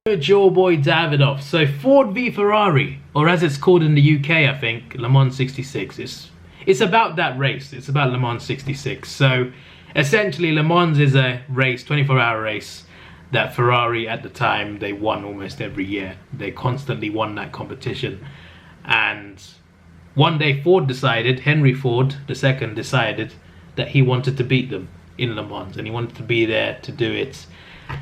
It's your boy Davidoff. So Ford v Ferrari, or as it's called in the UK, I think, Le Mans 66. It's about that race. It's about Le Mans 66. So essentially Le Mans is a race, 24-hour race, that Ferrari at the time, they won almost every year. They constantly won that competition. And one day Henry Ford II decided that he wanted to beat them in Le Mans, and he wanted to be there to do it.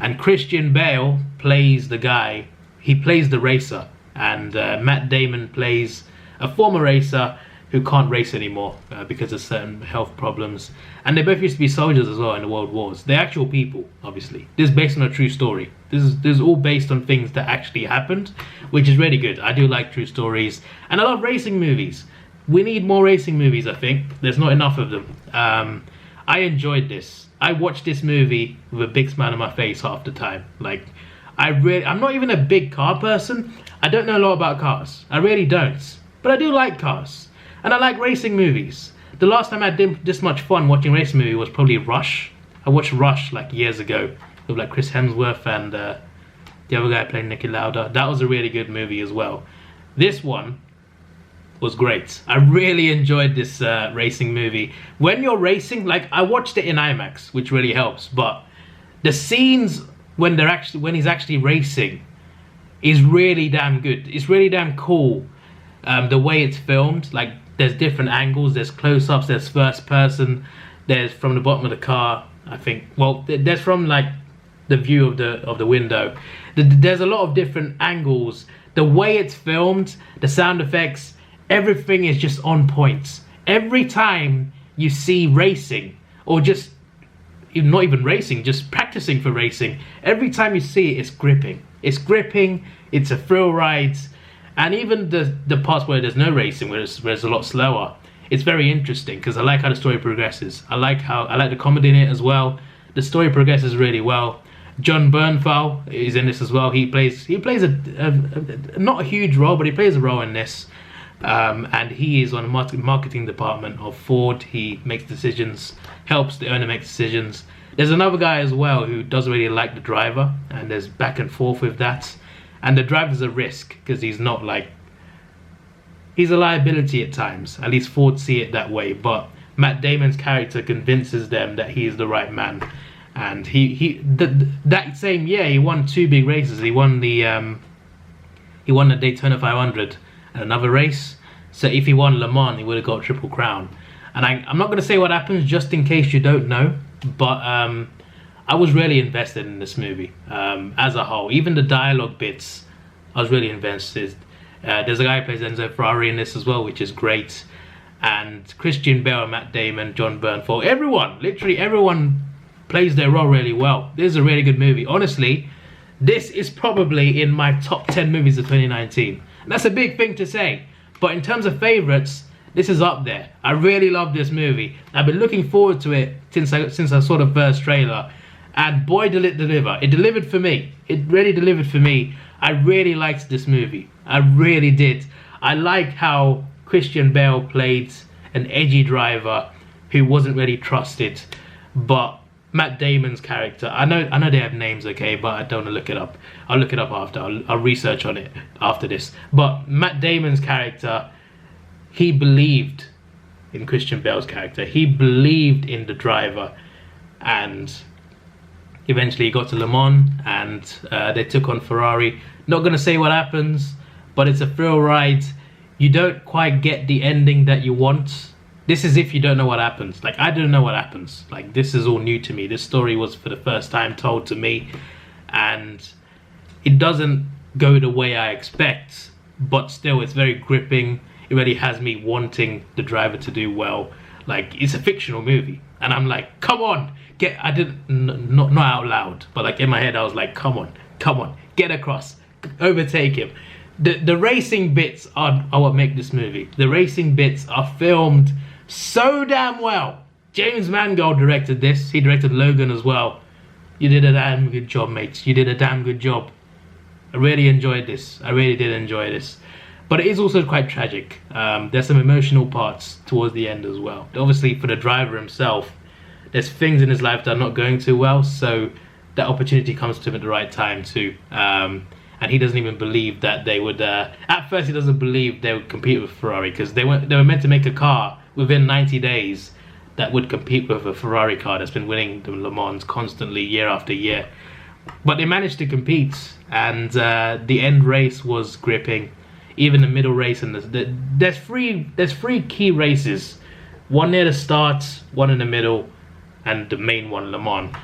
And Christian Bale plays the guy, he plays the racer, and Matt Damon plays a former racer who can't race anymore because of certain health problems. And they both used to be soldiers as well in the World Wars. They're actual people, obviously. This is based on a true story. This is all based on things that actually happened, which is really good. I do like true stories, and I love racing movies. We need more racing movies, I think. There's not enough of them. I enjoyed this. I watched this movie with a big smile on my face half the time. Like, I'm not even a big car person. I don't know a lot about cars. I really don't. But I do like cars. And I like racing movies. The last time I had this much fun watching a racing movie was probably Rush. I watched Rush like years ago with like Chris Hemsworth and the other guy playing Niki Lauda. That was a really good movie as well. This one was great. I really enjoyed this racing movie. When you're racing, like, I watched it in IMAX, which really helps, but the scenes when he's actually racing is really damn good. It's really damn cool. The way it's filmed, like, there's different angles, there's close-ups, there's first person, there's from the bottom of the car, I think. Well, there's from like the view of the window. There's a lot of different angles. The way it's filmed, the sound effects, everything is just on point. Every time you see racing, or just not even racing, just practicing for racing, every time you see it, it's gripping. It's gripping, it's a thrill ride. And even the parts where there's no racing, where it's a lot slower, it's very interesting because I like how the story progresses. I like the comedy in it as well. The story progresses really well. Jon Bernthal is in this as well. He plays a not a huge role, but he plays a role in this. And he is on the marketing department of Ford. He makes decisions, helps the owner make decisions. There's another guy as well who doesn't really like the driver, and there's back and forth with that. And the driver's a risk because he's not like, he's a liability at times. At least Ford see it that way. But Matt Damon's character convinces them that he is the right man. And that same year he won 2 big races. He won the Daytona 500 and another race. So if he won Le Mans, he would have got Triple Crown. And I'm not going to say what happens just in case you don't know, but I was really invested in this movie as a whole. Even the dialogue bits, I was really invested. There's a guy who plays Enzo Ferrari in this as well, which is great. And Christian Bale, Matt Damon, Jon Bernthal, everyone, literally everyone plays their role really well. This is a really good movie. Honestly, this is probably in my top 10 movies of 2019. And that's a big thing to say. But in terms of favorites, this is up there. I really love this movie. I've been looking forward to it since I saw the first trailer. And boy, did it deliver. It delivered for me. It really delivered for me. I really liked this movie. I really did. I like how Christian Bale played an edgy driver who wasn't really trusted. But Matt Damon's character, I know they have names, okay, but I don't want to look it up. I'll look it up after. I'll research on it after this. But Matt Damon's character, he believed in Christian Bale's character. He believed in the driver, and eventually he got to Le Mans, and they took on Ferrari. Not going to say what happens, but it's a thrill ride. You don't quite get the ending that you want. This is if you don't know what happens. Like, I don't know what happens. Like, this is all new to me. This story was for the first time told to me, and it doesn't go the way I expect, but still it's very gripping. It really has me wanting the driver to do well. Like, it's a fictional movie, and I'm like, come on, not out loud, but like in my head I was like, come on, get across, overtake him. The racing bits are what make this movie. The racing bits are filmed so damn well. James Mangold directed this. He directed Logan as well. You did a damn good job, mates. You did a damn good job. I really enjoyed this. I really did enjoy this. But it is also quite tragic. There's some emotional parts towards the end as well. Obviously, for the driver himself, there's things in his life that are not going too well, so that opportunity comes to him at the right time too. and he doesn't even believe that they would. At first, he doesn't believe they would compete with Ferrari, because they were meant to make a car within 90 days that would compete with a Ferrari car that's been winning the Le Mans constantly year after year. But they managed to compete, and the end race was gripping. Even the middle race, and there's three key races, one near the start, one in the middle, and the main one, Le Mans.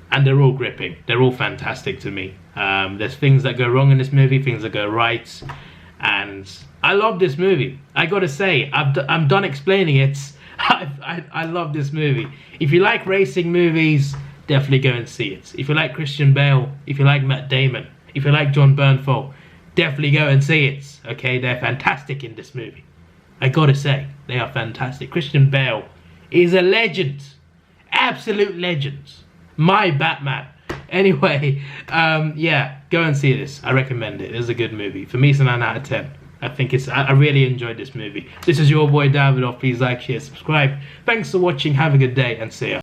And they're all gripping. They're all fantastic to me. There's things that go wrong in this movie, things that go right, and I love this movie. I gotta say, I'm done explaining it. I love this movie. If you like racing movies, definitely go and see it. If you like Christian Bale, if you like Matt Damon, if you like John Bernthal, definitely go and see it. Okay, they're fantastic in this movie. I gotta say, they are fantastic. Christian Bale is a legend, absolute legend. My Batman. Anyway, yeah, go and see this. I recommend it. It's a good movie. For me, it's a 9 out of 10. I really enjoyed this movie. This is your boy Davidoff. Please like, share, subscribe. Thanks for watching. Have a good day, and see ya.